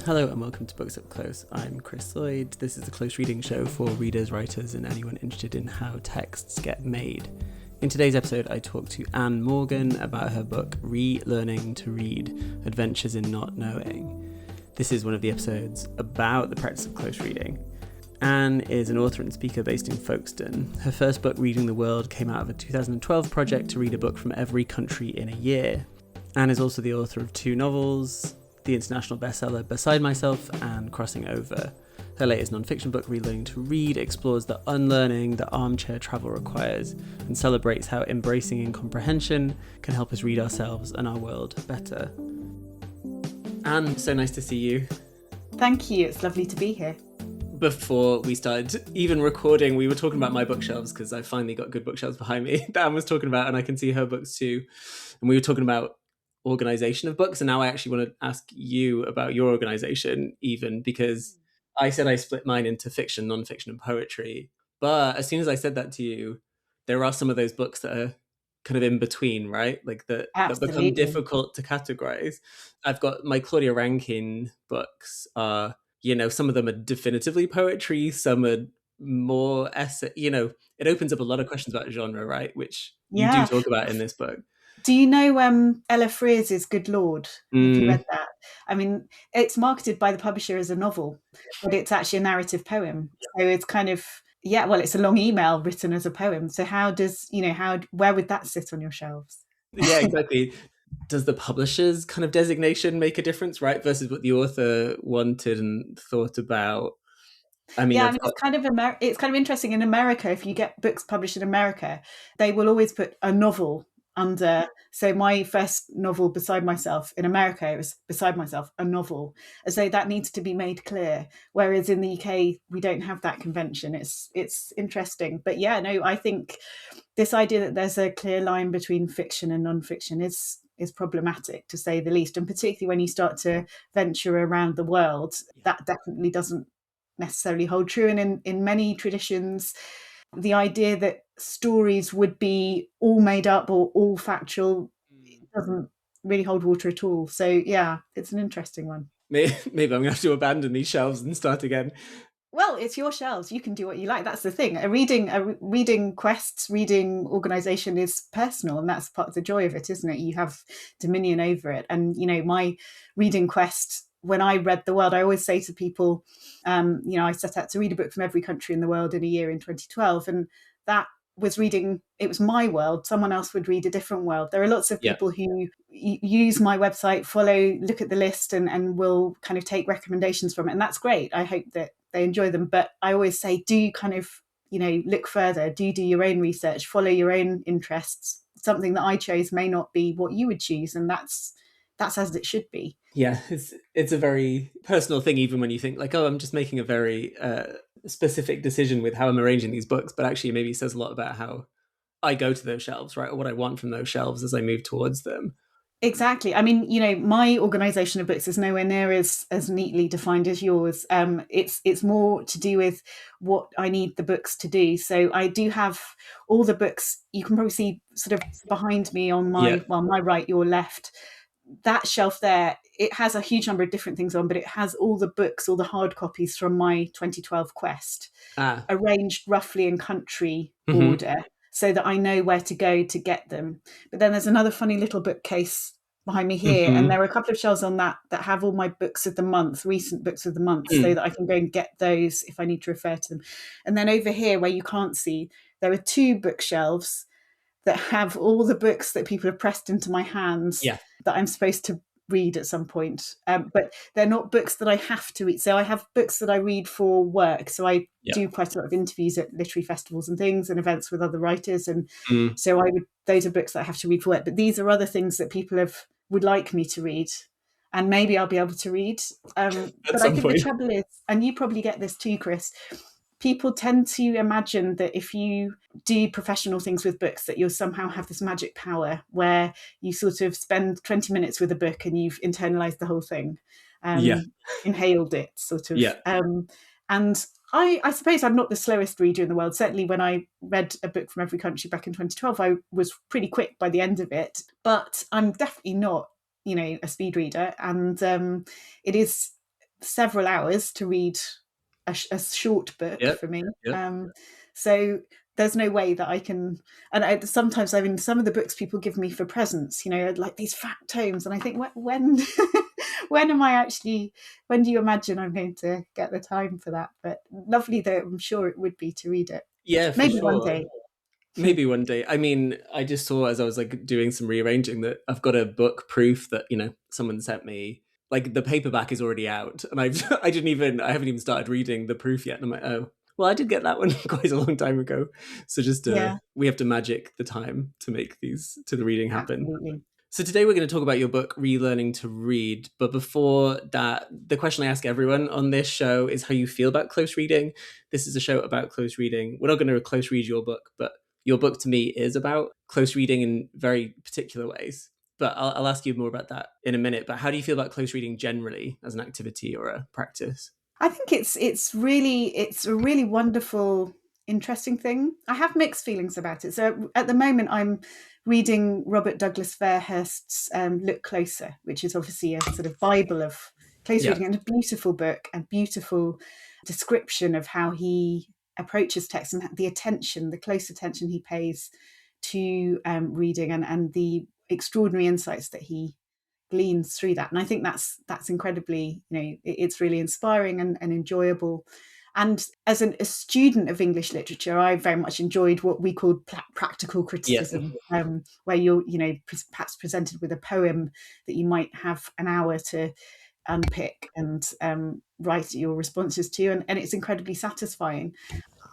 Hello and welcome to Books Up Close. I'm Chris Lloyd. This is a close reading show for readers, writers and anyone interested in how texts get made. In today's episode, I talk to Anne Morgan about her book Relearning to Read, Adventures in Not Knowing. This is one of the episodes about the practice of close reading. Anne is an author and speaker based in Folkestone. Her first book, Reading the World, came out of a 2012 project to read a book from every country in a year. Anne is also the author of two novels, the international bestseller Beside Myself and Crossing Over. Her latest non-fiction book, Relearning to Read, explores the unlearning that armchair travel requires and celebrates how embracing incomprehension can help us read ourselves and our world better. Anne, so nice to see you. Thank you, it's lovely to be here. Before we started even recording, we were talking about my bookshelves because I finally got good bookshelves behind me that Anne was talking about, and I can see her books too. And we were talking about organization of books, and now I actually want to ask you about your organization, even because I said I split mine into fiction, non-fiction and poetry, but as soon as I said that to you, there are some of those books that are kind of in between, right? Like that become difficult to categorize. I've got my Claudia Rankine books are, some of them are definitively poetry, some are more essay, it opens up a lot of questions about genre, right? Which you do talk about in this book. Do you know Ella Frears' Good Lord? Have you read that? I mean, it's marketed by the publisher as a novel, but it's actually a narrative poem. So it's kind of, it's a long email written as a poem. So where would that sit on your shelves? Yeah, exactly. Does the publisher's kind of designation make a difference, right? Versus what the author wanted and thought about? It's kind of interesting in America. If you get books published in America, they will always put a novel under. So my first novel, Beside Myself, in America, it was Beside Myself, a novel, as though that needs to be made clear. Whereas in the UK, we don't have that convention. It's interesting. But I think this idea that there's a clear line between fiction and non-fiction is problematic, to say the least. And particularly when you start to venture around the world, that definitely doesn't necessarily hold true. And in many traditions, the idea that stories would be all made up or all factual doesn't really hold water at all. So it's an interesting one. Maybe I'm going to have to abandon these shelves and start again. Well, it's your shelves. You can do what you like. That's the thing. A reading organization is personal, and that's part of the joy of it, isn't it? You have dominion over it. And, my reading quest, when I read the world, I always say to people, I set out to read a book from every country in the world in a year in 2012. And that was reading, it was my world. Someone else would read a different world. There are lots of people who use my website, look at the list and will kind of take recommendations from it. And that's great. I hope that they enjoy them. But I always say, do kind of, look further, do your own research, follow your own interests. Something that I chose may not be what you would choose. And that's as it should be. Yeah, it's a very personal thing, even when you think like, I'm just making a very specific decision with how I'm arranging these books, but actually maybe says a lot about how I go to those shelves, right? Or what I want from those shelves as I move towards them. Exactly. I mean, my organisation of books is nowhere near as neatly defined as yours. It's more to do with what I need the books to do. So I do have all the books. You can probably see sort of behind me on my my right, your left. That shelf there, it has a huge number of different things on, but it has all the books, all the hard copies from my 2012 quest, arranged roughly in country order, so that I know where to go to get them. But then there's another funny little bookcase behind me here, and there are a couple of shelves on that have all my books of the month, recent books of the month, so that I can go and get those if I need to refer to them. And then over here, where you can't see, there are two bookshelves that have all the books that people have pressed into my hands that I'm supposed to read at some point. But they're not books that I have to read. So I have books that I read for work. So I do quite a lot of interviews at literary festivals and things and events with other writers. And so those are books that I have to read for work. But these are other things that people would like me to read. And maybe I'll be able to read. But I think the trouble is, and you probably get this too, Chris, people tend to imagine that if you do professional things with books, that you'll somehow have this magic power where you sort of spend 20 minutes with a book and you've internalized the whole thing, inhaled it sort of. And I suppose I'm not the slowest reader in the world. Certainly when I read a book from every country back in 2012, I was pretty quick by the end of it, but I'm definitely not, a speed reader. And it is several hours to read a short book Yep. for me. Yep. So there's no way that I can. And sometimes, I mean, some of the books people give me for presents, like these fat tomes, and I think, when when am I actually? When do you imagine I'm going to get the time for that? But lovely, though, I'm sure it would be to read it. Yeah, for Maybe one sure. day. Maybe one day. I mean, I just saw as I was like doing some rearranging that I've got a book proof that, someone sent me. Like the paperback is already out, and I haven't even started reading the proof yet. And I'm like, oh, well, I did get that one quite a long time ago. So Yeah, we have to magic the time to make the reading happen. absolutely. So today we're going to talk about your book, Relearning to Read. But before that, the question I ask everyone on this show is how you feel about close reading. This is a show about close reading. We're not going to close read your book, but your book to me is about close reading in very particular ways. But I'll ask you more about that in a minute. But how do you feel about close reading generally as an activity or a practice? I think it's a really wonderful, interesting thing. I have mixed feelings about it. So at the moment, I'm reading Robert Douglas Fairhurst's Look Closer, which is obviously a sort of Bible of close reading, and a beautiful book, and beautiful description of how he approaches text and the close attention he pays to reading, and the extraordinary insights that he gleans through that. And I think that's incredibly, it's really inspiring and enjoyable. And as a student of English literature, I very much enjoyed what we called practical criticism, where you're, perhaps presented with a poem that you might have an hour to unpick and write your responses to, and it's incredibly satisfying.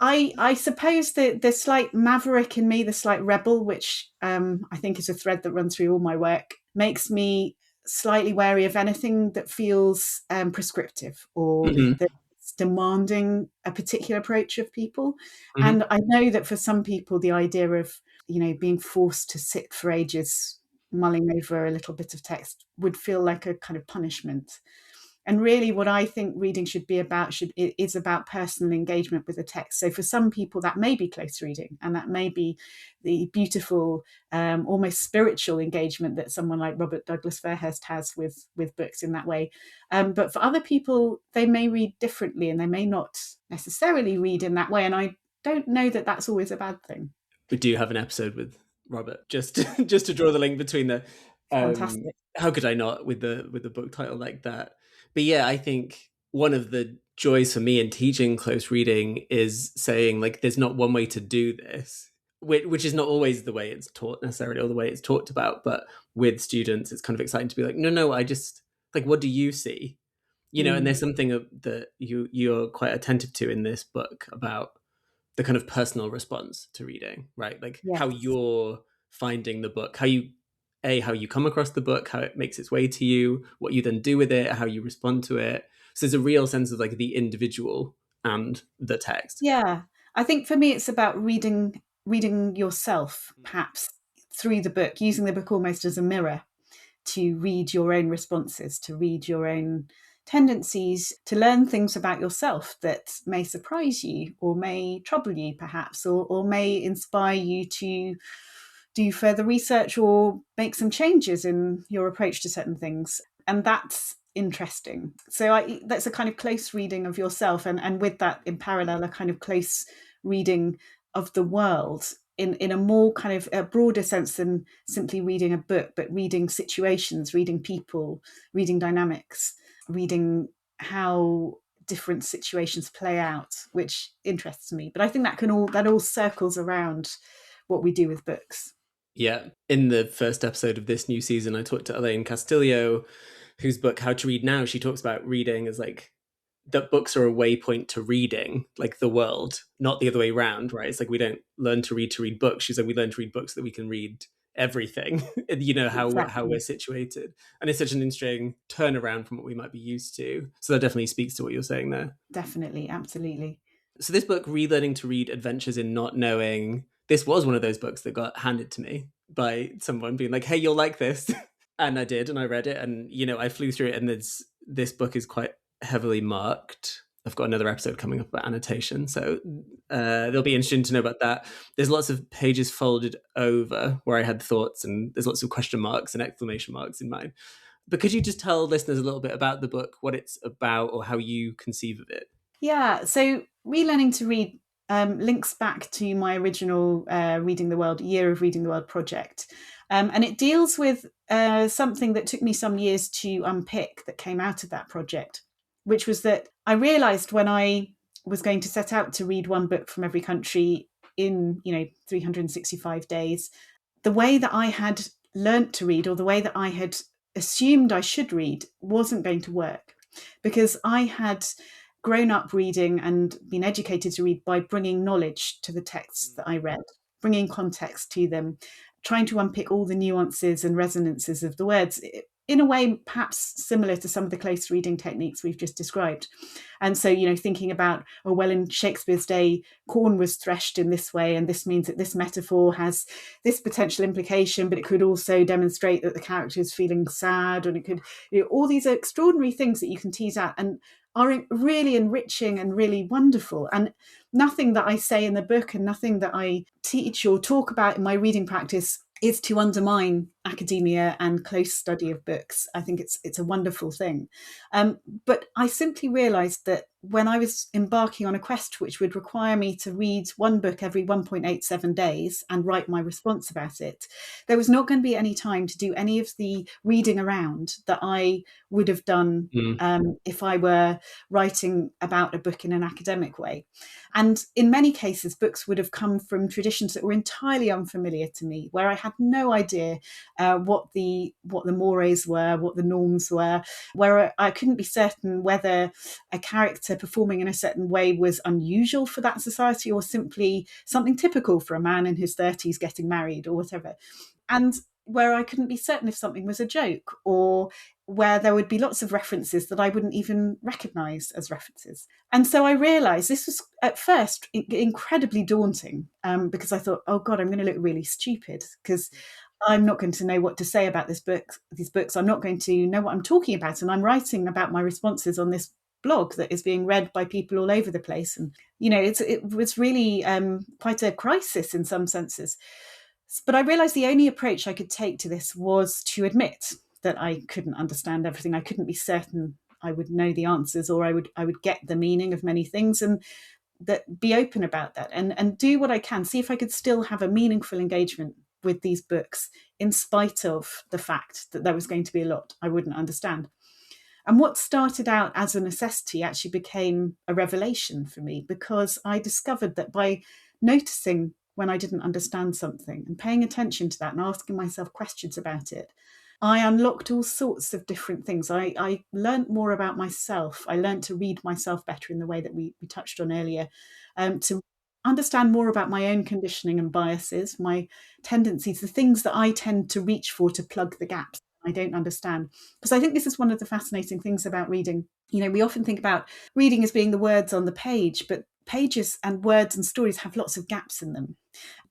I suppose the slight maverick in me, the slight rebel, which I think is a thread that runs through all my work, makes me slightly wary of anything that feels prescriptive, or that's demanding a particular approach of people. And I know that for some people, the idea of, being forced to sit for ages mulling over a little bit of text would feel like a kind of punishment. And really, what I think reading should be about is about personal engagement with the text. So for some people, that may be close reading, and that may be the beautiful, almost spiritual engagement that someone like Robert Douglas Fairhurst has with books in that way. But for other people, they may read differently, and they may not necessarily read in that way. And I don't know that that's always a bad thing. We do have an episode with Robert, just to draw the link between the Fantastic. How could I not with the book title like that? But yeah, I think one of the joys for me in teaching close reading is saying, like, there's not one way to do this, which is not always the way it's taught necessarily, or the way it's talked about. But with students, it's kind of exciting to be like, no, I just, like, what do you see? And there's something that you're quite attentive to in this book about the kind of personal response to reading, right? Like how you're finding the book, how you come across the book, how it makes its way to you, what you then do with it, how you respond to it. So there's a real sense of like the individual and the text. Yeah. I think for me, it's about reading yourself, perhaps through the book, using the book almost as a mirror to read your own responses, to read your own tendencies, to learn things about yourself that may surprise you, or may trouble you perhaps, or may inspire you to do further research or make some changes in your approach to certain things. And that's interesting. So that's a kind of close reading of yourself, and with that in parallel, a kind of close reading of the world in a more kind of a broader sense than simply reading a book, but reading situations, reading people, reading dynamics, reading how different situations play out, which interests me. But I think that all circles around what we do with books. Yeah. In the first episode of this new season, I talked to Elaine Castillo, whose book How to Read Now, she talks about reading as like that books are a waypoint to reading, like the world, not the other way around, right? It's like we don't learn to read books. She's like, we learn to read books so that we can read everything, how we're situated. And it's such an interesting turnaround from what we might be used to. So that definitely speaks to what you're saying there. Definitely, absolutely. So this book, Relearning to Read, Adventures in Not Knowing, this was one of those books that got handed to me by someone being like, hey, you'll like this. And I did, and I read it, and, I flew through it, and this book is quite heavily marked. I've got another episode coming up about annotation, so they'll be interesting to know about that. There's lots of pages folded over where I had thoughts, and there's lots of question marks and exclamation marks in mine. But could you just tell listeners a little bit about the book, what it's about, or how you conceive of it? Yeah, so Relearning to Read links back to my original Reading the World, Year of Reading the World project. And it deals with something that took me some years to unpick that came out of that project, which was that I realised when I was going to set out to read one book from every country in 365 days, the way that I had learnt to read, or the way that I had assumed I should read, wasn't going to work, because I had grown up reading and been educated to read by bringing knowledge to the texts that I read, bringing context to them, trying to unpick all the nuances and resonances of the words, in a way perhaps similar to some of the close reading techniques we've just described. And so, thinking about, in Shakespeare's day, corn was threshed in this way, and this means that this metaphor has this potential implication, but it could also demonstrate that the character is feeling sad, and it could, all these extraordinary things that you can tease out and are really enriching and really wonderful. And nothing that I say in the book and nothing that I teach or talk about in my reading practice is to undermine academia and close study of books. I think it's a wonderful thing. But I simply realised that when I was embarking on a quest which would require me to read one book every 1.87 days and write my response about it, there was not going to be any time to do any of the reading around that I would have done if I were writing about a book in an academic way. And in many cases, books would have come from traditions that were entirely unfamiliar to me, where I had no idea what the mores were, what the norms were, where I couldn't be certain whether a character performing in a certain way was unusual for that society or simply something typical for a man in his 30s getting married or whatever. And where I couldn't be certain if something was a joke, or where there would be lots of references that I wouldn't even recognise as references. And so I realised this was at first incredibly daunting, because I thought, oh God, I'm going to look really stupid, because I'm not going to know what to say about these books. I'm not going to know what I'm talking about. And I'm writing about my responses on this blog that is being read by people all over the place. And, it was really quite a crisis in some senses. But I realised the only approach I could take to this was to admit that I couldn't understand everything. I couldn't be certain I would know the answers, or I would get the meaning of many things, and that be open about that and do what I can, see if I could still have a meaningful engagement with these books in spite of the fact that there was going to be a lot I wouldn't understand. And what started out as a necessity actually became a revelation for me, because I discovered that by noticing when I didn't understand something and paying attention to that and asking myself questions about it, I unlocked all sorts of different things. I learned more about myself. I learned to read myself better in the way that we touched on earlier, to understand more about my own conditioning and biases, my tendencies, the things that I tend to reach for to plug the gaps I don't understand. Because I think this is one of the fascinating things about reading. We often think about reading as being the words on the page, but pages and words and stories have lots of gaps in them,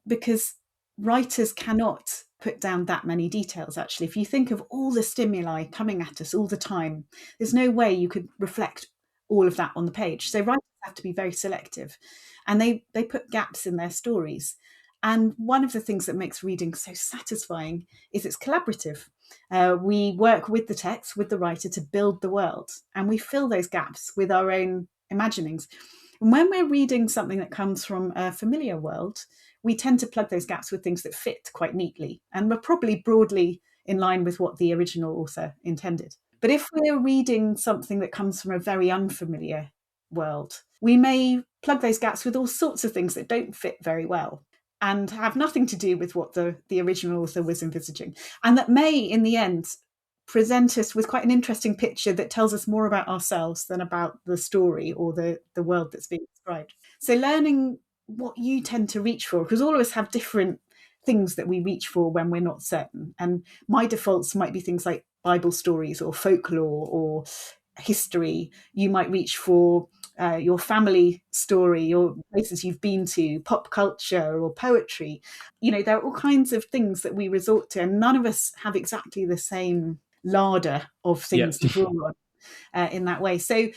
because writers cannot put down that many details. Actually, if you think of all the stimuli coming at us all the time, there's no way you could reflect all of that on the page. So writers have to be very selective, and they put gaps in their stories. And one of the things that makes reading so satisfying is it's collaborative. We work with the text, with the writer, to build the world, and we fill those gaps with our own imaginings. And when we're reading something that comes from a familiar world, we tend to plug those gaps with things that fit quite neatly, and we're probably broadly in line with what the original author intended. But if we're reading something that comes from a very unfamiliar world, we may plug those gaps with all sorts of things that don't fit very well and have nothing to do with what the original author was envisaging, and that may, in the end, present us with quite an interesting picture that tells us more about ourselves than about the story or the world that's being described. So learning what you tend to reach for, because all of us have different things that we reach for when we're not certain. And my defaults might be things like Bible stories or folklore or history. You might reach for your family story or places you've been to, pop culture or poetry. There are all kinds of things that we resort to, and none of us have exactly the same larder of things to draw on in that way. So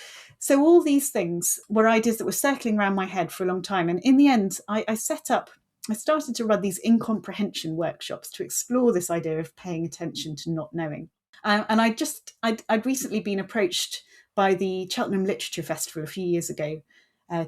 all these things were ideas that were circling around my head for a long time. And in the end, I started to run these incomprehension workshops to explore this idea of paying attention to not knowing. And I'd recently been approached by the Cheltenham Literature Festival a few years ago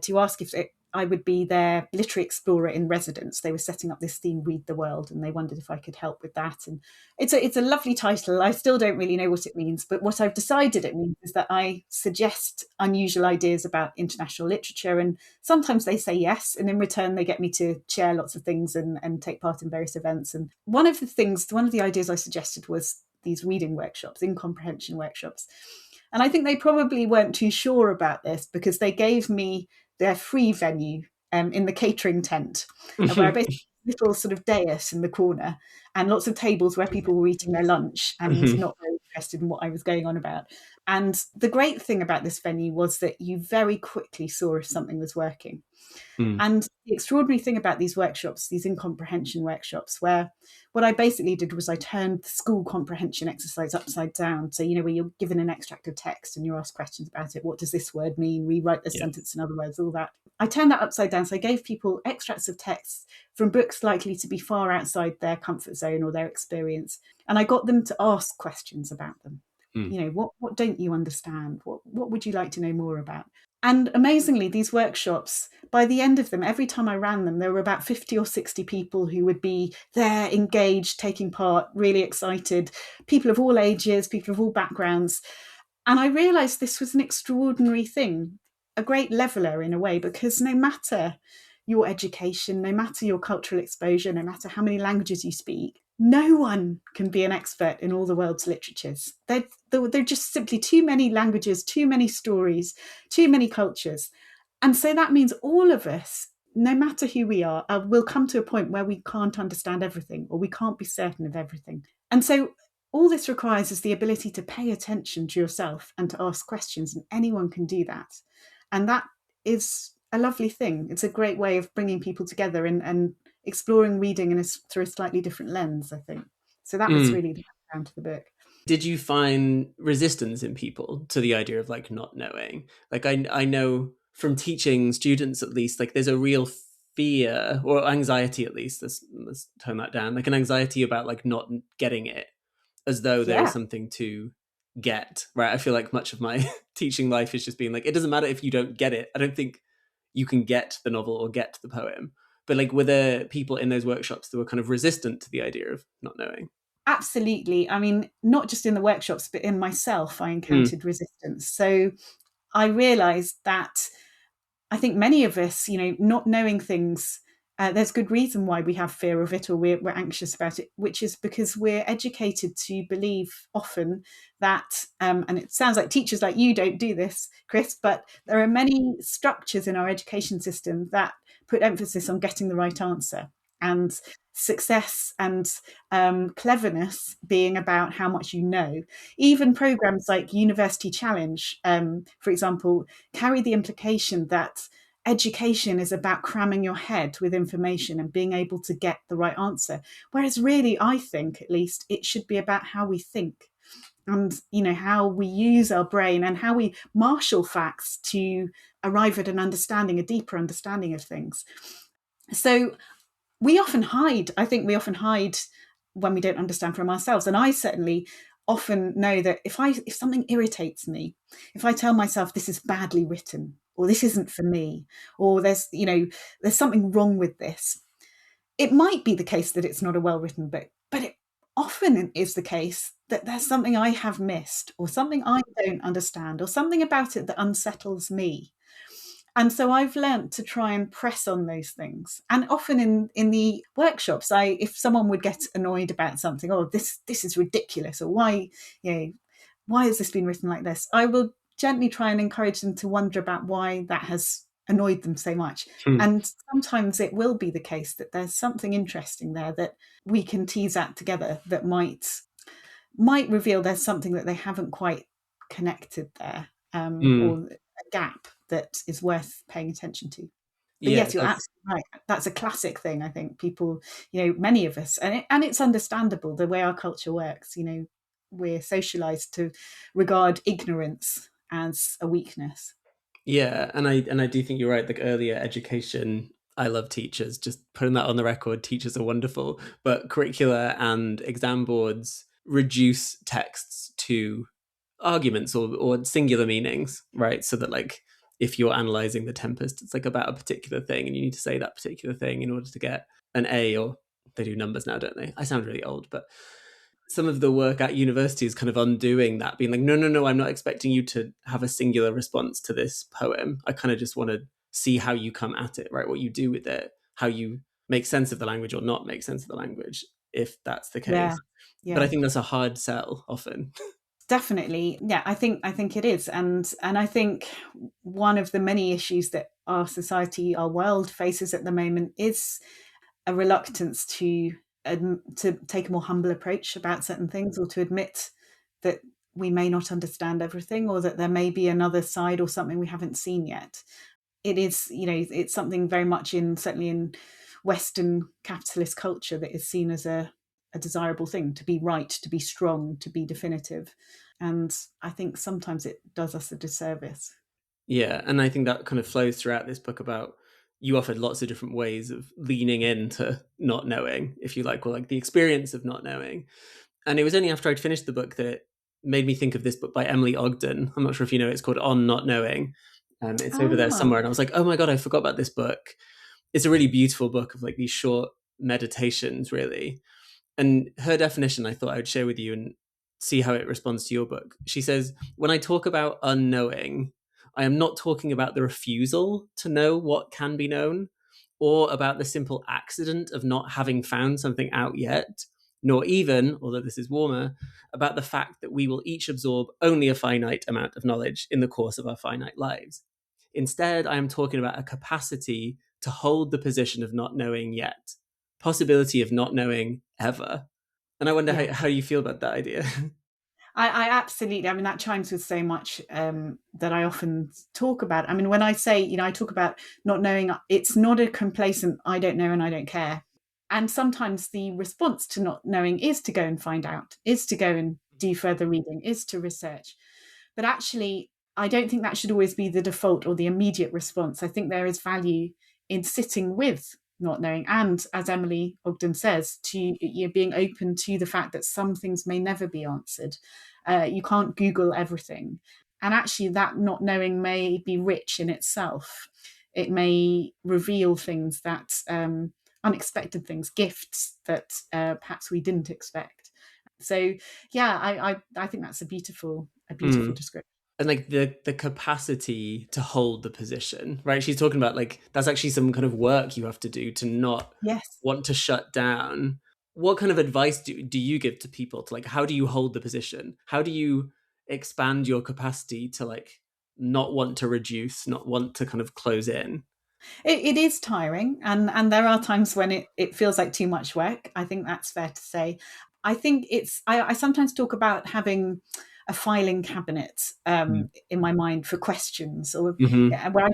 to ask if I would be their literary explorer in residence. They were setting up this theme, Read the World, and they wondered if I could help with that. And it's a lovely title. I still don't really know what it means, but what I've decided it means is that I suggest unusual ideas about international literature, and sometimes they say yes, and in return they get me to share lots of things and take part in various events. And one of the ideas I suggested was these reading workshops, incomprehension workshops. And I think they probably weren't too sure about this because they gave me their free venue in the catering tent, where I basically little sort of dais in the corner and lots of tables where people were eating their lunch and not very interested in what I was going on about. And the great thing about this venue was that you very quickly saw if something was working. And the extraordinary thing about these workshops, these incomprehension workshops, where what I basically did was I turned the school comprehension exercise upside down. So, where you're given an extract of text and you're asked questions about it. What does this word mean? Rewrite the sentence in other words, all that. I turned that upside down. So I gave people extracts of text from books likely to be far outside their comfort zone or their experience. And I got them to ask questions about them. What don't you understand? What would you like to know more about? And amazingly, these workshops, by the end of them, every time I ran them, there were about 50 or 60 people who would be there, engaged, taking part, really excited, people of all ages, people of all backgrounds. And I realised this was an extraordinary thing, a great leveller in a way, because no matter your education, no matter your cultural exposure, no matter how many languages you speak, no one can be an expert in all the world's literatures. There are just simply too many languages, too many stories, too many cultures. And so that means all of us, no matter who we are, will come to a point where we can't understand everything or we can't be certain of everything. And so all this requires is the ability to pay attention to yourself and to ask questions, and anyone can do that. And that is a lovely thing. It's a great way of bringing people together and exploring reading through a slightly different lens, I think. So that was really the background to the book. Did you find resistance in people to the idea of not knowing? I know from teaching students, at least, there's a real fear or anxiety, at least, let's tone that down, an anxiety about not getting it, as though there is something to get, right? I feel like much of my teaching life is just being it doesn't matter if you don't get it. I don't think you can get the novel or get the poem. But were there people in those workshops that were kind of resistant to the idea of not knowing? Absolutely. I mean, not just in the workshops, but in myself, I encountered resistance. So I realised that I think many of us, not knowing things, there's good reason why we have fear of it or we're anxious about it, which is because we're educated to believe often that, and it sounds like teachers like you don't do this, Chris, but there are many structures in our education system that put emphasis on getting the right answer, and success and cleverness being about how much you know. Even programs like University Challenge, for example, carry the implication that education is about cramming your head with information and being able to get the right answer. Whereas really, I think, at least, it should be about how we think and, how we use our brain and how we marshal facts to arrive at a deeper understanding of things. So we often hide. I think we often hide when we don't understand from ourselves. And I certainly often know that if something irritates me, if I tell myself this is badly written, or this isn't for me, or there's something wrong with this, it might be the case that it's not a well-written book, but it often is the case that there's something I have missed, or something I don't understand, or something about it that unsettles me. And so I've learnt to try and press on those things. And often in the workshops, if someone would get annoyed about something, this is ridiculous, or why has this been written like this? I will gently try and encourage them to wonder about why that has annoyed them so much. And sometimes it will be the case that there's something interesting there that we can tease out together that might reveal there's something that they haven't quite connected there, or a gap that is worth paying attention to. But yes, you're absolutely right. That's a classic thing. I think people, many of us, and it's understandable the way our culture works. We're socialized to regard ignorance as a weakness. Yeah, and I do think you're right. Earlier education, I love teachers. Just putting that on the record, teachers are wonderful. But curricula and exam boards reduce texts to arguments or singular meanings, right? So that like if you're analyzing The Tempest, it's like about a particular thing and you need to say that particular thing in order to get an A, or they do numbers now, don't they? I sound really old, but some of the work at university is kind of undoing that, being like, no, I'm not expecting you to have a singular response to this poem. I kind of just want to see how you come at it, right? What you do with it, how you make sense of the language or not make sense of the language, if that's the case. But I think that's a hard sell often. Definitely. Yeah, I think it is. And I think one of the many issues that our society, our world faces at the moment is a reluctance to take a more humble approach about certain things, or to admit that we may not understand everything, or that there may be another side or something we haven't seen yet. It is, it's something very much certainly in Western capitalist culture that is seen as a desirable thing, to be right, to be strong, to be definitive. And I think sometimes it does us a disservice. Yeah, and I think that kind of flows throughout this book about, you offered lots of different ways of leaning into not knowing, if you like, or like the experience of not knowing. And it was only after I'd finished the book that it made me think of this book by Emily Ogden. I'm not sure if you know, it's called On Not Knowing. It's over there somewhere. And I was like, oh my God, I forgot about this book. It's a really beautiful book of like these short meditations, really. And her definition, I thought I would share with you and see how it responds to your book. She says, when I talk about unknowing, I am not talking about the refusal to know what can be known, or about the simple accident of not having found something out yet, nor even, although this is warmer, about the fact that we will each absorb only a finite amount of knowledge in the course of our finite lives. Instead, I am talking about a capacity to hold the position of not knowing yet, possibility of not knowing ever. And I wonder how you feel about that idea. I absolutely, I mean, that chimes with so much that I often talk about. I mean, when I say, I talk about not knowing, it's not a complacent, I don't know and I don't care. And sometimes the response to not knowing is to go and find out, is to go and do further reading, is to research. But actually, I don't think that should always be the default or the immediate response. I think there is value in sitting with not knowing, and as Emily Ogden says, to being open to the fact that some things may never be answered. You can't Google everything, and actually that not knowing may be rich in itself. It may reveal things that unexpected things, gifts that perhaps we didn't expect. So yeah, I think that's a beautiful description. And like the capacity to hold the position, right? She's talking about like, that's actually some kind of work you have to do to not want to shut down. What kind of advice do you give to people to like, how do you hold the position? How do you expand your capacity to like not want to reduce, not want to kind of close in? It is tiring, and there are times when it feels like too much work. I think that's fair to say. I think I sometimes talk about having a filing cabinet in my mind for questions, or where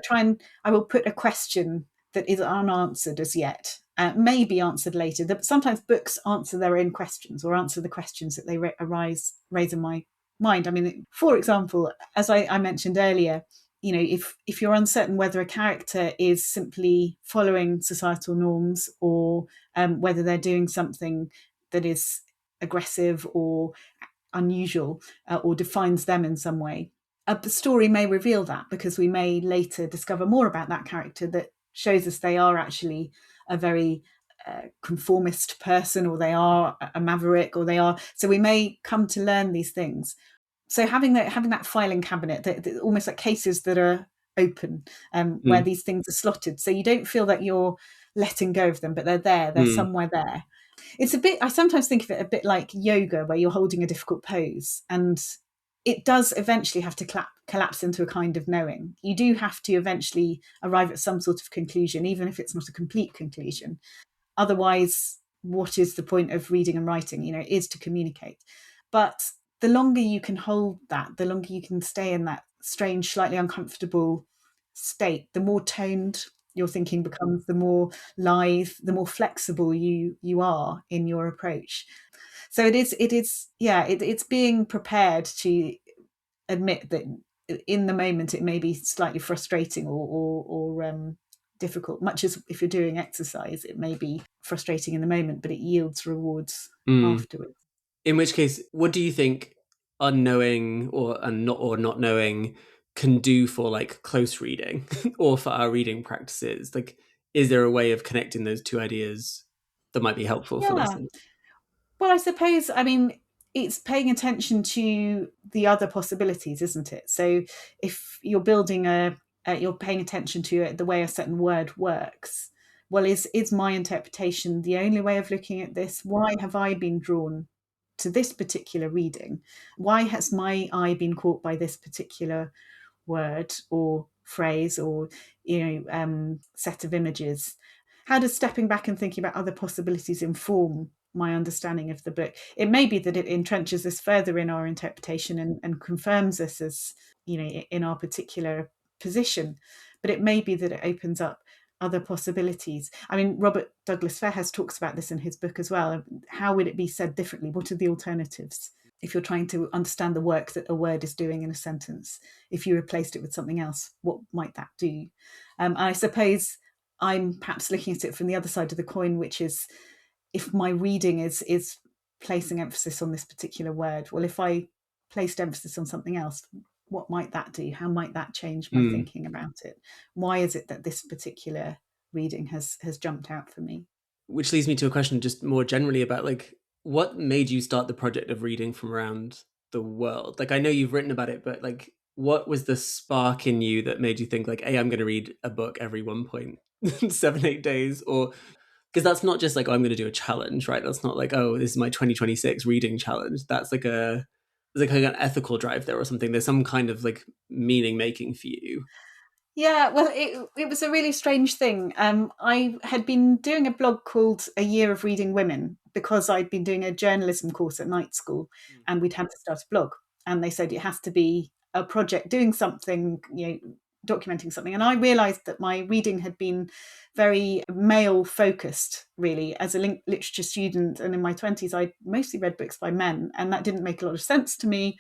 I will put a question that is unanswered as yet, may be answered later. Sometimes books answer their own questions, or answer the questions that they raise in my mind. I mean, for example, as I mentioned earlier, if you're uncertain whether a character is simply following societal norms, or whether they're doing something that is aggressive or unusual, or defines them in some way, the story may reveal that, because we may later discover more about that character that shows us they are actually a very conformist person, or they are a maverick, or they are. So we may come to learn these things. So having that filing cabinet, that almost like cases that are open, where these things are slotted, so you don't feel that you're letting go of them, but they're there, they're somewhere there. It's a bit, I sometimes think of it a bit like yoga, where you're holding a difficult pose, and it does eventually have to collapse into a kind of knowing. You do have to eventually arrive at some sort of conclusion, even if it's not a complete conclusion. Otherwise, what is the point of reading and writing? Is to communicate. But the longer you can hold that, the longer you can stay in that strange, slightly uncomfortable state, the more toned your thinking becomes, the more lithe, the more flexible you are in your approach. So it's being prepared to admit that in the moment it may be slightly frustrating or difficult, much as if you're doing exercise, it may be frustrating in the moment, but it yields rewards afterwards. In which case, what do you think unknowing or not knowing can do for like close reading or for our reading practices? Like, is there a way of connecting those two ideas that might be helpful for Yeah. listeners? Well, I suppose, I mean, it's paying attention to the other possibilities, isn't it? So if you're building you're paying attention to the way a certain word works. Well, is my interpretation the only way of looking at this? Why have I been drawn to this particular reading? Why has my eye been caught by this particular word or phrase or set of images? How does stepping back and thinking about other possibilities inform my understanding of the book? It may be that it entrenches us further in our interpretation and confirms us as, in our particular position, but it may be that it opens up other possibilities. I mean, Robert Douglas Fairhurst talks about this in his book as well. How would it be said differently? What are the alternatives? If you're trying to understand the work that a word is doing in a sentence, if you replaced it with something else, what might that do? I suppose I'm perhaps looking at it from the other side of the coin, which is if my reading is placing emphasis on this particular word, well, if I placed emphasis on something else, what might that do? How might that change my thinking about it? Why is it that this particular reading has jumped out for me? Which leads me to a question just more generally about like what made you start the project of reading from around the world? Like I know you've written about it, but like what was the spark in you that made you think like, hey, I'm going to read a book every 1.78 days? Or because that's not just like, oh, I'm going to do a challenge, right? That's not like, oh, this is my 2026 reading challenge. That's like there's like an ethical drive there or something. There's some kind of like meaning making for you. Yeah, well, it was a really strange thing. I had been doing a blog called A Year of Reading Women because I'd been doing a journalism course at night school and we'd had to start a blog. And they said it has to be a project doing something, documenting something. And I realised that my reading had been very male focused, really. As a literature student and in my 20s, I mostly read books by men. And that didn't make a lot of sense to me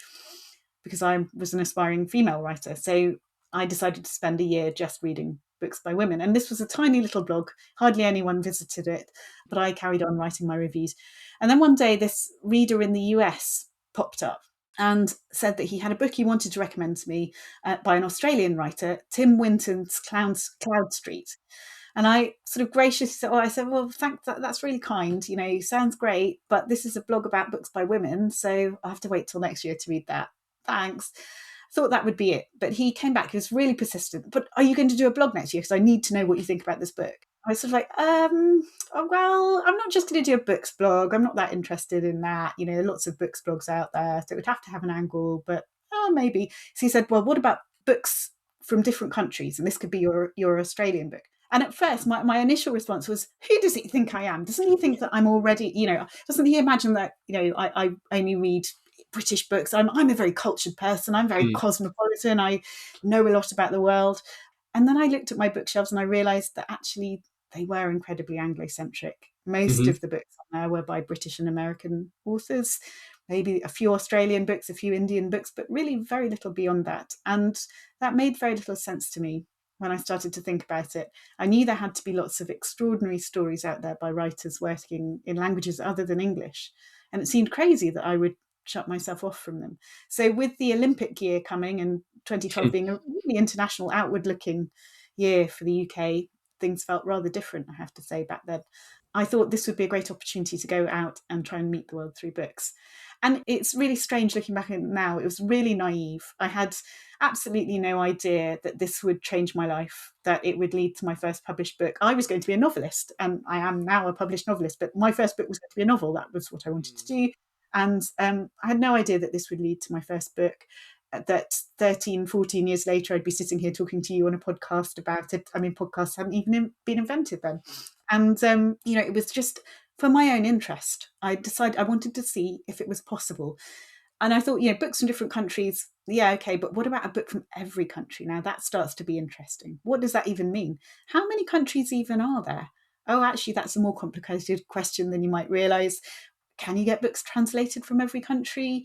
because I was an aspiring female writer. So I decided to spend a year just reading books by women. And this was a tiny little blog. Hardly anyone visited it, but I carried on writing my reviews. And then one day, this reader in the US popped up and said that he had a book he wanted to recommend to me by an Australian writer, Tim Winton's Cloud Street. And I sort of graciously said, I said, well, thanks, that's really kind. Sounds great, but this is a blog about books by women, so I have to wait till next year to read that. Thanks. Thought that would be it. But he came back, he was really persistent. But are you going to do a blog next year? Because I need to know what you think about this book. I was sort of like, well, I'm not just going to do a books blog. I'm not that interested in that. Lots of books blogs out there. So it would have to have an angle, but maybe. So he said, well, what about books from different countries? And this could be your Australian book. And at first, my initial response was, who does he think I am? Doesn't he think that I'm already, doesn't he imagine that, I only read British books? I'm a very cultured person. I'm very cosmopolitan. I know a lot about the world. And then I looked at my bookshelves and I realised that actually they were incredibly Anglo-centric. Most of the books on there were by British and American authors, maybe a few Australian books, a few Indian books, but really very little beyond that. And that made very little sense to me when I started to think about it. I knew there had to be lots of extraordinary stories out there by writers working in languages other than English. And it seemed crazy that I would shut myself off from them. So with the Olympic year coming and 2012 being a really international, outward-looking year for the UK, things felt rather different, I have to say, back then. I thought this would be a great opportunity to go out and try and meet the world through books. And it's really strange looking back at it now. It was really naive. I had absolutely no idea that this would change my life, that it would lead to my first published book. I was going to be a novelist, and I am now a published novelist, but my first book was going to be a novel. That was what I wanted to do. And I had no idea that this would lead to my first book, that 13, 14 years later, I'd be sitting here talking to you on a podcast about it. I mean, podcasts hadn't even been invented then. And, it was just for my own interest. I decided I wanted to see if it was possible. And I thought, books from different countries, yeah, okay, but what about a book from every country? Now that starts to be interesting. What does that even mean? How many countries even are there? Oh, actually, that's a more complicated question than you might realise. Can you get books translated from every country?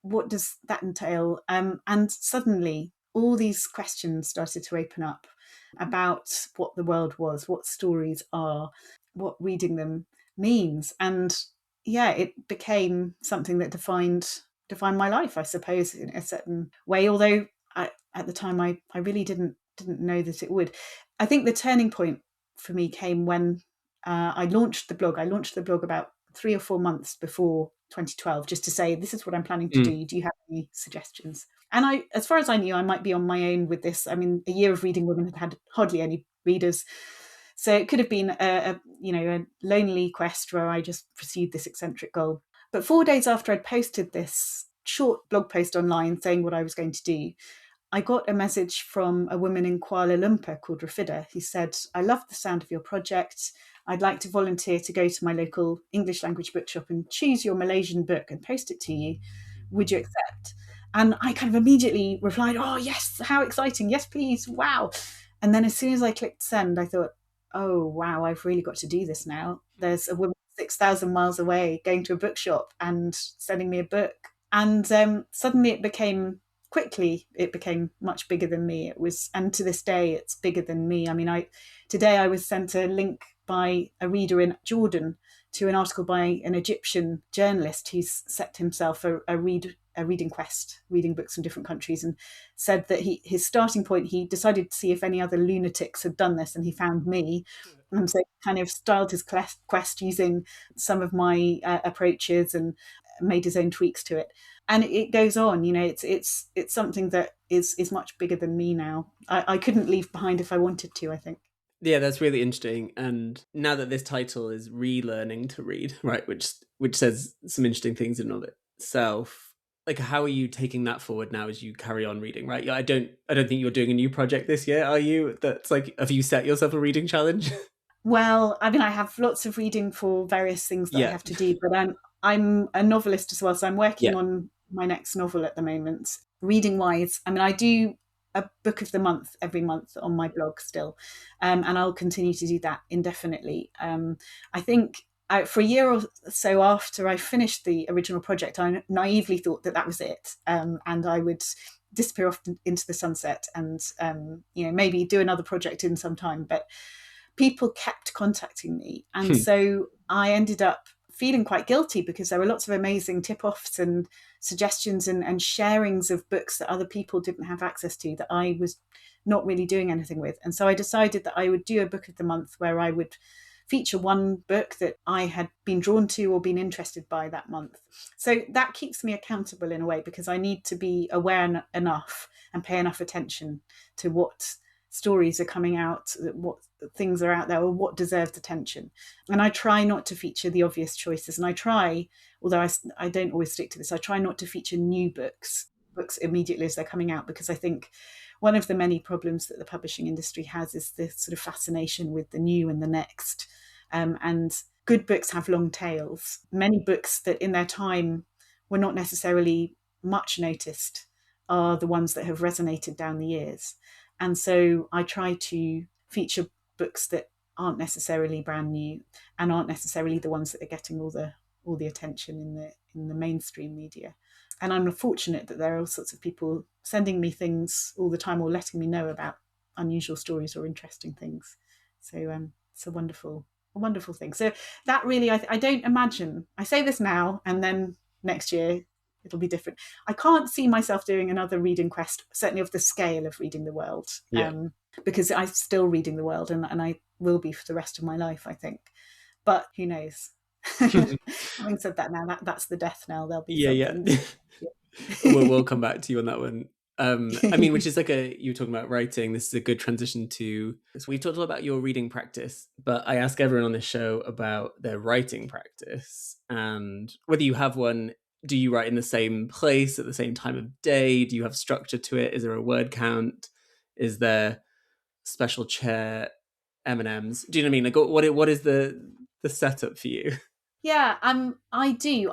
What does that entail? And suddenly, all these questions started to open up about what the world was, what stories are, what reading them means. And yeah, it became something that defined my life, I suppose, in a certain way. Although at the time, I really didn't know that it would. I think the turning point for me came when I launched the blog. I launched the blog about 3 or 4 months before 2012, just to say, this is what I'm planning to do. Do you have any suggestions? And as far as I knew, I might be on my own with this. I mean, A Year of Reading Women had hardly any readers. So it could have been a lonely quest where I just pursued this eccentric goal. But 4 days after I'd posted this short blog post online saying what I was going to do, I got a message from a woman in Kuala Lumpur called Rafida, who said, I love the sound of your project. I'd like to volunteer to go to my local English language bookshop and choose your Malaysian book and post it to you. Would you accept? And I kind of immediately replied, oh, yes, how exciting. Yes, please. Wow. And then as soon as I clicked send, I thought, oh, wow, I've really got to do this now. There's a woman 6,000 miles away going to a bookshop and sending me a book. And suddenly it became much bigger than me. And to this day, it's bigger than me. I mean, today I was sent a link by a reader in Jordan to an article by an Egyptian journalist who's set himself a reading quest, reading books from different countries, and said that his starting point, he decided to see if any other lunatics had done this, and he found me. And so he kind of styled his quest using some of my approaches and made his own tweaks to it. And it goes on, it's something that is much bigger than me now. I couldn't leave behind if I wanted to, I think. Yeah, that's really interesting. And now that this title is Relearning to Read, right, which says some interesting things in and of itself, like, how are you taking that forward now as you carry on reading, right? I don't think you're doing a new project this year, are you? That's like, have you set yourself a reading challenge? Well, I mean, I have lots of reading for various things that I have to do, but I'm a novelist as well, so I'm working on my next novel at the moment. Reading wise, I mean, I do a book of the month every month on my blog still, and I'll continue to do that indefinitely. I think for a year or so after I finished the original project, I naively thought that was it, and I would disappear off into the sunset and maybe do another project in some time. But people kept contacting me, and so I ended up feeling quite guilty because there were lots of amazing tip-offs and suggestions and sharings of books that other people didn't have access to that I was not really doing anything with. And so I decided that I would do a book of the month where I would feature one book that I had been drawn to or been interested by that month. So that keeps me accountable in a way, because I need to be aware enough and pay enough attention to what stories are coming out, what things are out there, or what deserves attention. And I try not to feature the obvious choices. And I try, although I don't always stick to this, I try not to feature new books immediately as they're coming out, because I think one of the many problems that the publishing industry has is this sort of fascination with the new and the next. And good books have long tails. Many books that in their time were not necessarily much noticed are the ones that have resonated down the years. And so I try to feature books that aren't necessarily brand new and aren't necessarily the ones that are getting all the attention in the mainstream media. And I'm fortunate that there are all sorts of people sending me things all the time or letting me know about unusual stories or interesting things. So it's a wonderful thing. So that really, I don't imagine, I say this now and then next year it'll be different. I can't see myself doing another reading quest, certainly of the scale of Reading the World, because I'm still reading the world and I will be for the rest of my life, I think. But who knows? Having said that, now that's the death knell. There'll be something. We'll come back to you on that one. I mean, which is like you were talking about writing. This is a good transition to. So we talked a lot about your reading practice, but I ask everyone on this show about their writing practice and whether you have one. Do you write in the same place at the same time of day? Do you have structure to it? Is there a word count? Is there special chair M&Ms? Do you know what I mean? Like, what is the setup for you? Yeah, I do.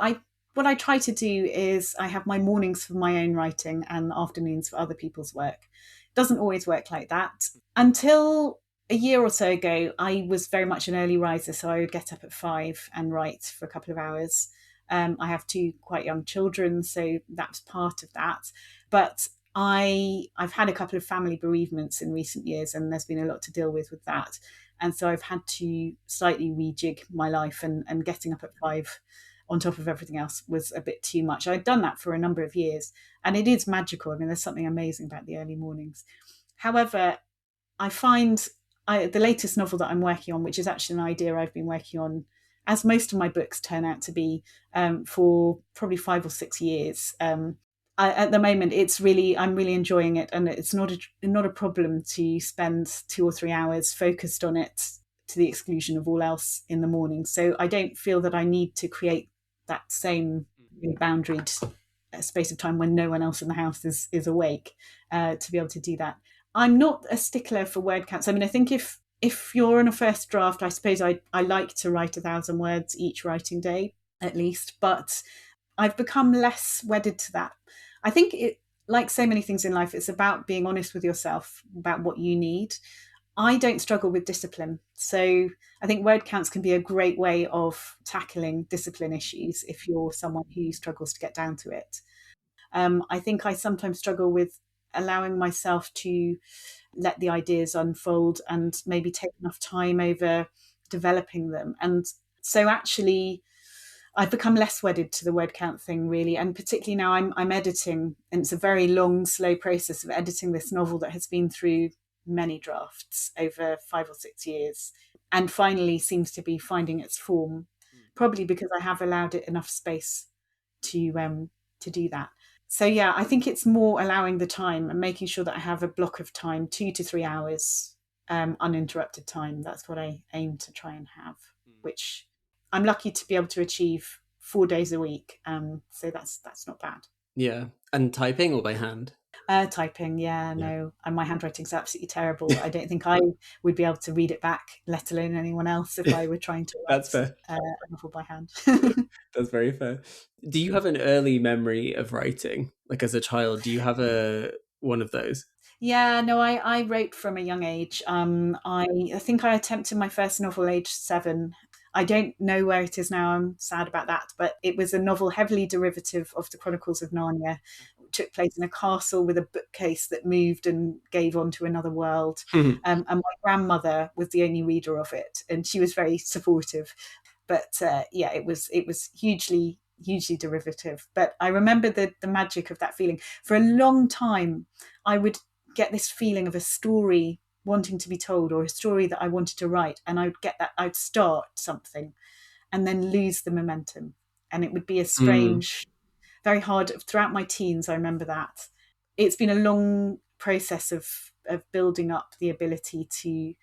What I try to do is I have my mornings for my own writing and afternoons for other people's work. It doesn't always work like that. Until a year or so ago, I was very much an early riser, so I would get up at 5 and write for a couple of hours. I have 2 quite young children, so that's part of that. But I've had a couple of family bereavements in recent years, and there's been a lot to deal with that. And so I've had to slightly rejig my life, and getting up at 5 on top of everything else was a bit too much. I'd done that for a number of years, and it is magical. I mean, there's something amazing about the early mornings. However, I find the latest novel that I'm working on, which is actually an idea I've been working on, as most of my books turn out to be, for probably 5 or 6 years. At the moment, I'm really enjoying it, and it's not a problem to spend 2 or 3 hours focused on it to the exclusion of all else in the morning. So I don't feel that I need to create that same boundaried space of time when no one else in the house is awake to be able to do that. I'm not a stickler for word counts. I mean, I think if you're on a first draft, I suppose I like to write 1,000 words each writing day, at least, but I've become less wedded to that. I think like so many things in life, it's about being honest with yourself about what you need. I don't struggle with discipline. So I think word counts can be a great way of tackling discipline issues if you're someone who struggles to get down to it. I think I sometimes struggle with allowing myself to let the ideas unfold and maybe take enough time over developing them. And so actually, I've become less wedded to the word count thing, really. And particularly now I'm editing, and it's a very long, slow process of editing this novel that has been through many drafts over 5 or 6 years, and finally seems to be finding its form, probably because I have allowed it enough space to do that. So yeah, I think it's more allowing the time and making sure that I have a block of time, 2 to 3 hours, uninterrupted time. That's what I aim to try and have, which I'm lucky to be able to achieve 4 days a week. So that's not bad. Yeah. And typing or by hand? Typing, yeah, no. And my handwriting's absolutely terrible. I don't think I would be able to read it back, let alone anyone else, if I were trying to write That's fair. a novel by hand. That's very fair. Do you have an early memory of writing? Like as a child, do you have one of those? Yeah, no, I wrote from a young age. I think I attempted my first novel age 7. I don't know where it is now. I'm sad about that. But it was a novel heavily derivative of the Chronicles of Narnia. It took place in a castle with a bookcase that moved and gave onto another world. And my grandmother was the only reader of it, and she was very supportive. But it was hugely derivative. But I remember the magic of that feeling. For a long time, I would get this feeling of a story wanting to be told, or a story that I wanted to write, and I would get that, I'd start something and then lose the momentum, and it would be a strange, very hard throughout my teens. I remember that it's been a long process of building up the ability to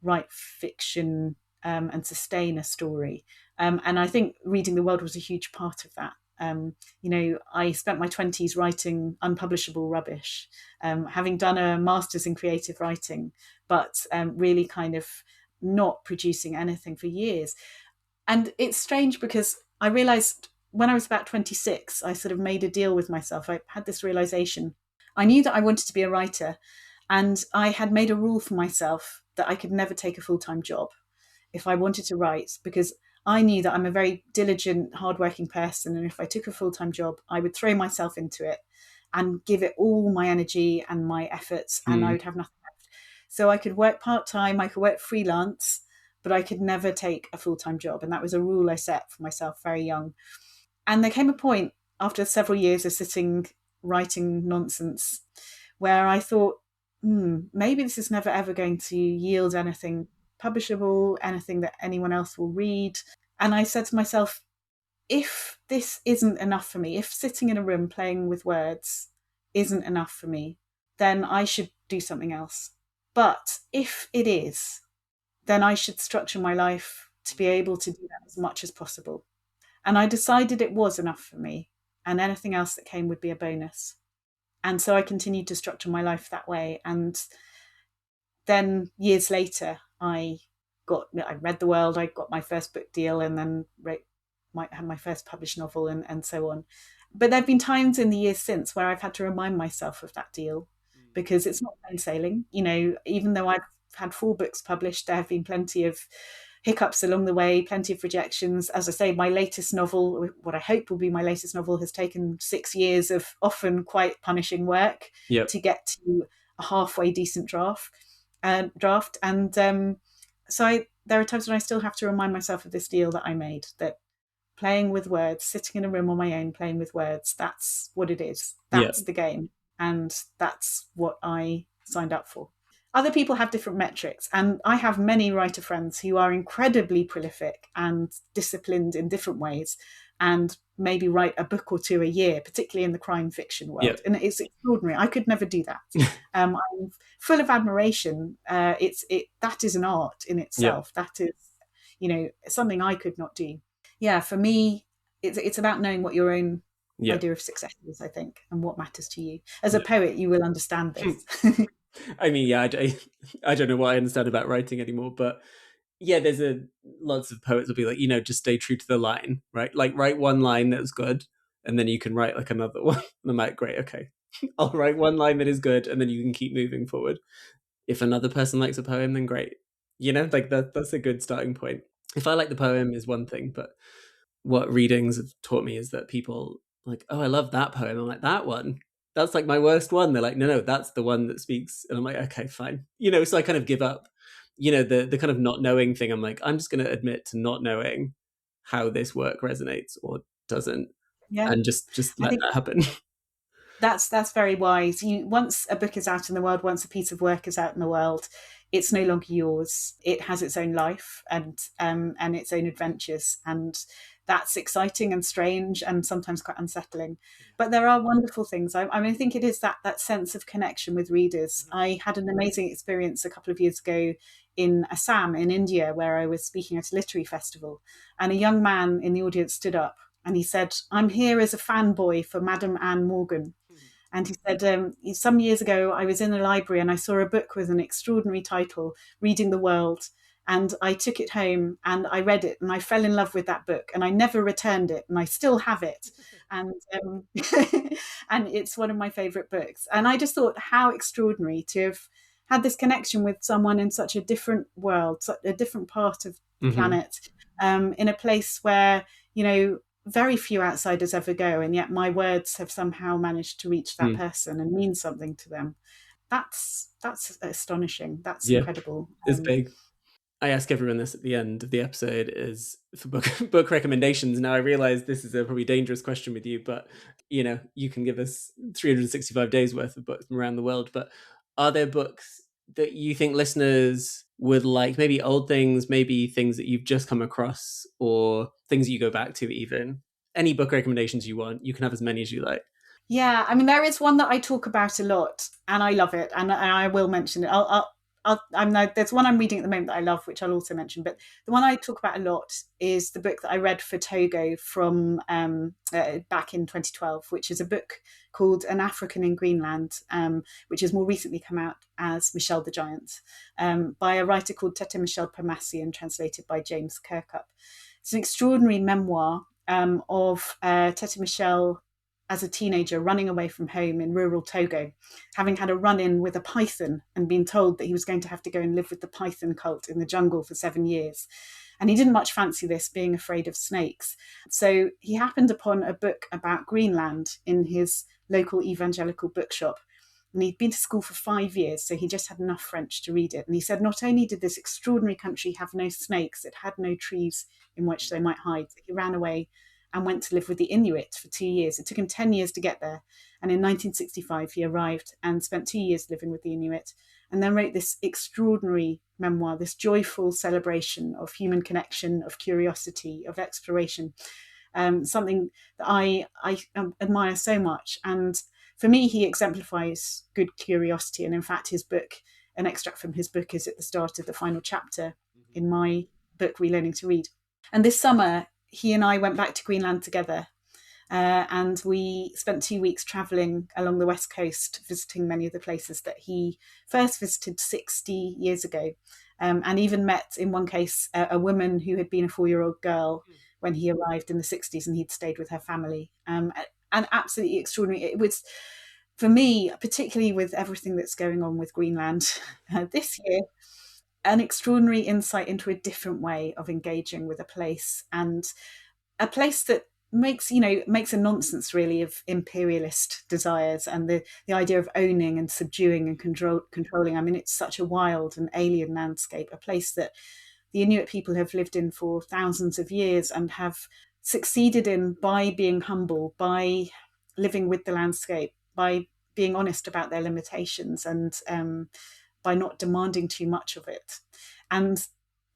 write fiction and sustain a story, and I think reading the world was a huge part of that. I spent my 20s writing unpublishable rubbish, having done a master's in creative writing, but really kind of not producing anything for years. And it's strange because I realized when I was about 26, I sort of made a deal with myself. I had this realization. I knew that I wanted to be a writer, and I had made a rule for myself that I could never take a full-time job if I wanted to write, because I knew that I'm a very diligent, hardworking person, and if I took a full-time job, I would throw myself into it and give it all my energy and my efforts, and I would have nothing left. So I could work part-time, I could work freelance, but I could never take a full-time job. And that was a rule I set for myself very young. And there came a point after several years of sitting writing nonsense where I thought, maybe this is never ever going to yield anything publishable, anything that anyone else will read. And I said to myself, if this isn't enough for me, if sitting in a room playing with words isn't enough for me, then I should do something else. But if it is, then I should structure my life to be able to do that as much as possible. And I decided it was enough for me, and anything else that came would be a bonus. And so I continued to structure my life that way. And then years later, I read the world, I got my first book deal, and then had my first published novel, and so on. But there have been times in the years since where I've had to remind myself of that deal, because it's not plain sailing. Even though I've had 4 books published, there have been plenty of hiccups along the way, plenty of rejections. As I say, my latest novel, what I hope will be my latest novel, has taken 6 years of often quite punishing work to get to a halfway decent draft. And so there are times when I still have to remind myself of this deal that I made, that playing with words, sitting in a room on my own, playing with words. That's what it is. That's the game. And that's what I signed up for. Other people have different metrics, and I have many writer friends who are incredibly prolific and disciplined in different ways, and maybe write a book or two a year, particularly in the crime fiction world. And it's extraordinary. I could never do that. I'm full of admiration. That is an art in itself. That is, something I could not do. Yeah, for me, it's about knowing what your own idea of success is, I think, and what matters to you. As a poet, you will understand this. I mean, I don't know what I understand about writing anymore, but there's lots of poets will be like, just stay true to the line, right? Like write one line that's good, and then you can write like another one. And I'm like, great, okay, I'll write one line that is good, and then you can keep moving forward. If another person likes a poem, then great. Like that's a good starting point. If I like the poem is one thing, but what readings have taught me is that people like, oh, I love that poem. I'm like, that one? That's like my worst one. They're like, no, that's the one that speaks. And I'm like, okay, fine. So I kind of give up, the kind of not knowing thing. I'm like, I'm just going to admit to not knowing how this work resonates or doesn't. And just let that happen. That's very wise. Once a book is out in the world, once a piece of work is out in the world, it's no longer yours. It has its own life and its own adventures, and that's exciting and strange and sometimes quite unsettling. But there are wonderful things. I think it is that sense of connection with readers. I had an amazing experience a couple of years ago in Assam in India, where I was speaking at a literary festival, and a young man in the audience stood up and he said, "I'm here as a fanboy for Madame Anne Morgan." And he said, some years ago, I was in a library and I saw a book with an extraordinary title, Reading the World. And I took it home and I read it and I fell in love with that book and I never returned it and I still have it. And and it's one of my favorite books. And I just thought how extraordinary to have had this connection with someone in such a different world, such a different part of the planet, in a place where, very few outsiders ever go, and yet my words have somehow managed to reach that person and mean something to them. That's astonishing. That's incredible. It's big. I ask everyone this at the end of the episode is for book recommendations. Now I realize this is a probably dangerous question with you, but you can give us 365 days worth of books from around the world. But are there books that you think listeners would like, maybe old things, maybe things that you've just come across, or things that you go back to even? Any book recommendations you want, you can have as many as you like. Yeah, I mean, there is one that I talk about a lot, and I love it, and I will mention it. There's one I'm reading at the moment that I love, which I'll also mention. But the one I talk about a lot is the book that I read for Togo from back in 2012, which is a book called An African in Greenland, which has more recently come out as Michel the Giant, by a writer called Tété-Michel Kpomassie and translated by James Kirkup. It's an extraordinary memoir of Tété-Michel as a teenager running away from home in rural Togo, having had a run-in with a python and been told that he was going to have to go and live with the python cult in the jungle for 7 years. And he didn't much fancy this, being afraid of snakes. So he happened upon a book about Greenland in his local evangelical bookshop. And he'd been to school for 5 years, so he just had enough French to read it. And he said not only did this extraordinary country have no snakes, it had no trees in which they might hide. So he ran away and went to live with the Inuit for 2 years. It took him 10 years to get there. And in 1965, he arrived and spent 2 years living with the Inuit, and then wrote this extraordinary memoir, this joyful celebration of human connection, of curiosity, of exploration, something that I admire so much. And for me, he exemplifies good curiosity. And in fact, his book, an extract from his book, is at the start of the final chapter in my book, Relearning to Read. And this summer, he and I went back to Greenland together, and we spent 2 weeks travelling along the west coast, visiting many of the places that he first visited 60 years ago, and even met, in one case, a woman who had been a 4-year-old girl when he arrived in the 60s, and he'd stayed with her family. And absolutely extraordinary. It was, for me, particularly with everything that's going on with Greenland this year, an extraordinary insight into a different way of engaging with a place, and a place that makes a nonsense really of imperialist desires and the idea of owning and subduing and controlling. I mean, it's such a wild and alien landscape, a place that the Inuit people have lived in for thousands of years and have succeeded in by being humble, by living with the landscape, by being honest about their limitations, and by not demanding too much of it. And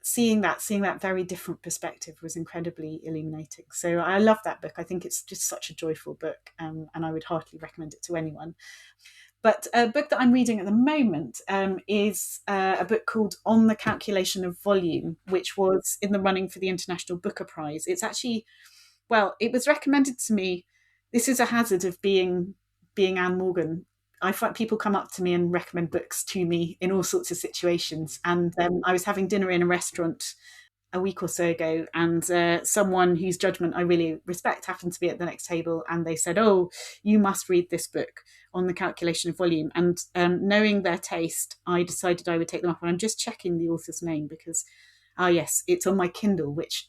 seeing that very different perspective was incredibly illuminating. So I love that book. I think it's just such a joyful book, and I would heartily recommend it to anyone. But a book that I'm reading at the moment is a book called On the Calculation of Volume, which was in the running for the International Booker Prize. It's actually, well, it was recommended to me. This is a hazard of being Anne Morgan. I find people come up to me and recommend books to me in all sorts of situations. And I was having dinner in a restaurant a week or so ago, and someone whose judgment I really respect happened to be at the next table, and they said, "Oh, you must read this book On the Calculation of Volume." And knowing their taste, I decided I would take them up. And I'm just checking the author's name because, yes, it's on my Kindle, which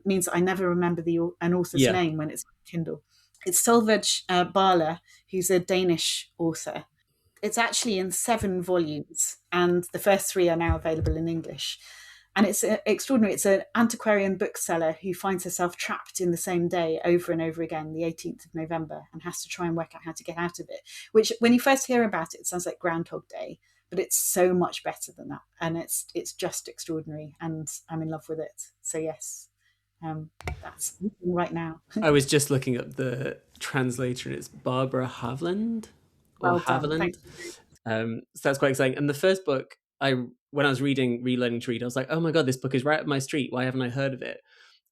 means I never remember an author's name when it's on Kindle. It's Solvej Balle, who's a Danish author. It's actually in 7 volumes, and the first 3 are now available in English. And it's extraordinary. It's an antiquarian bookseller who finds herself trapped in the same day over and over again, the 18th of November, and has to try and work out how to get out of it, which when you first hear about it sounds like Groundhog Day, but it's so much better than that. And it's just extraordinary, and I'm in love with it. So yes, that's right now. I was just looking up the translator, and it's Barbara Haveland or Haveland. So that's quite exciting. And the first book, when I was reading Relearning to Read, I was like, oh my God, this book is right up my street. Why haven't I heard of it?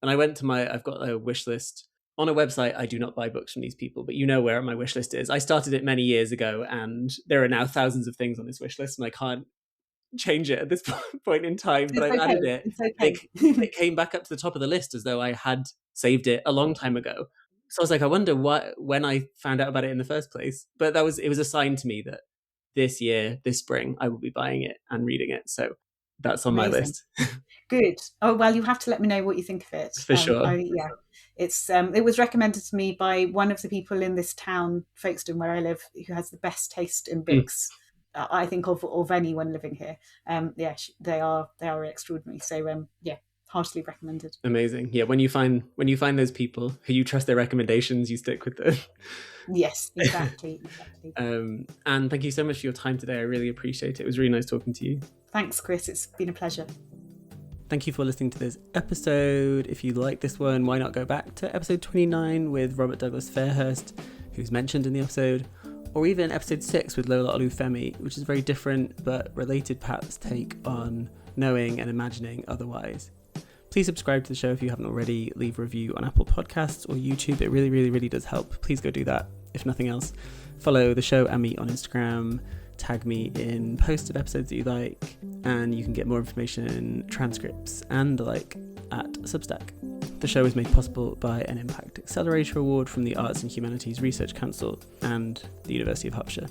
And I went to I've got a wish list on a website. I do not buy books from these people, but you know where my wish list is. I started it many years ago, and there are now thousands of things on this wish list, and I can't change it at this point in time, but I've added it. It came back up to the top of the list as though I had saved it a long time ago. So I was like, I wonder when I found out about it in the first place. But it was a sign to me that this spring, I will be buying it and reading it. So that's on my list. Good. Oh, well, you have to let me know what you think of it. For sure. It was recommended to me by one of the people in this town, Folkestone, where I live, who has the best taste in books. I think of anyone living here. They are extraordinary. So heartily recommended. Amazing. Yeah, when you find those people who you trust their recommendations, you stick with them. Yes, exactly. And thank you so much for your time today. I really appreciate it. It was really nice talking to you. Thanks, Chris. It's been a pleasure. Thank you for listening to this episode. If you like this one, why not go back to episode 29 with Robert Douglas Fairhurst, who's mentioned in the episode, or even episode 6 with Lola Olufemi, which is a very different but related perhaps take on knowing and imagining otherwise. Please subscribe to the show if you haven't already. Leave a review on Apple Podcasts or YouTube. It really, really, really does help. Please go do that. If nothing else, follow the show and me on Instagram. Tag me in posts of episodes that you like. And you can get more information, transcripts, and the like at Substack. The show is made possible by an Impact Accelerator Award from the Arts and Humanities Research Council and the University of Hertfordshire.